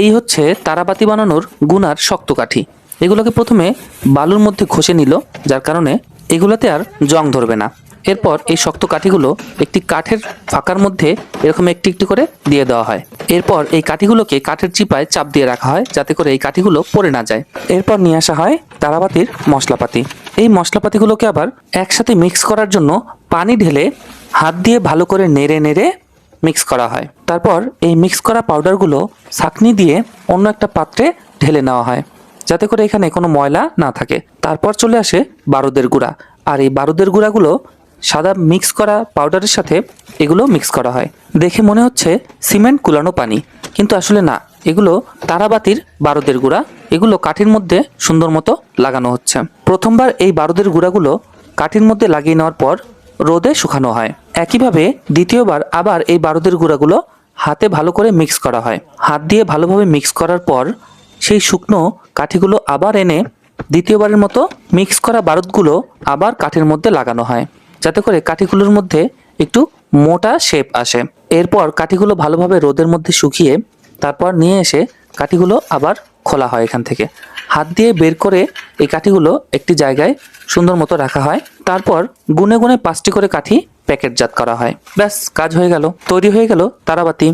এই হচ্ছে তারাবাতি বানানোর গুনার শক্ত কাঠি। এগুলোকে প্রথমে বালুর মধ্যে ঘষে নিল, যার কারণে এগুলোতে আর জং ধরবে না। এরপর এই শক্ত কাঠিগুলো একটি কাঠের ফাঁকার মধ্যে এরকম একটি একটি করে দিয়ে দেওয়া হয়। এরপর এই কাঠিগুলোকে কাঠের চিপায় চাপ দিয়ে রাখা হয় যাতে করে এই কাঠিগুলো পড়ে না যায়। এরপর নিয়ে আসা হয় তারাবাতির মশলাপাতি। এই মশলাপাতিগুলোকে আবার একসাথে মিক্স করার জন্য পানি ঢেলে হাত দিয়ে ভালো করে নেড়ে নেড়ে মিক্স করা হয়। তারপর এই মিক্স করা পাউডারগুলো ছাঁকনি দিয়ে অন্য একটা পাত্রে ঢেলে নেওয়া হয় যাতে করে এখানে কোনো ময়লা না থাকে। তারপর চলে আসে বারুদের গুঁড়া। আর এই বারুদের গুঁড়াগুলো সাদা মিক্স করা পাউডারের সাথে এগুলো মিক্স করা হয়। দেখে মনে হচ্ছে সিমেন্ট কুলানো পানি, কিন্তু আসলে না, এগুলো তারাবাতির বারুদের গুঁড়া। এগুলো কাঠির মধ্যে সুন্দর মতো লাগানো হচ্ছে। প্রথমবার এই বারুদের গুঁড়াগুলো কাঠির মধ্যে লাগিয়ে নেওয়ার পর রোদে শুকানো হয়। একইভাবে দ্বিতীয়বার আবার এই বারুদের গুঁড়াগুলো হাতে ভালো করে মিক্স করা হয়। হাত দিয়ে ভালোভাবে মিক্স করার পর সেই শুকনো কাঠিগুলো আবার এনে দ্বিতীয়বারের মতো মিক্স করা বারুদগুলো আবার কাঠের মধ্যে লাগানো হয় যাতে করে কাঠিগুলোর মধ্যে একটু মোটা শেপ আসে। এরপর কাঠিগুলো ভালোভাবে রোদের মধ্যে শুকিয়ে তারপর নিয়ে এসে কাঠিগুলো আবার খোলা হয়। এখান থেকে হাত দিয়ে বের করে এই কাঠিগুলো একটি জায়গায় সুন্দর মতো রাখা হয়। তারপর গুনে গুনে 5টি করে কাঠি প্যাকেটজাত করা হয়। ব্যাস, কাজ হয়ে গেল, তৈরি হয়ে গেল তারাবাতি।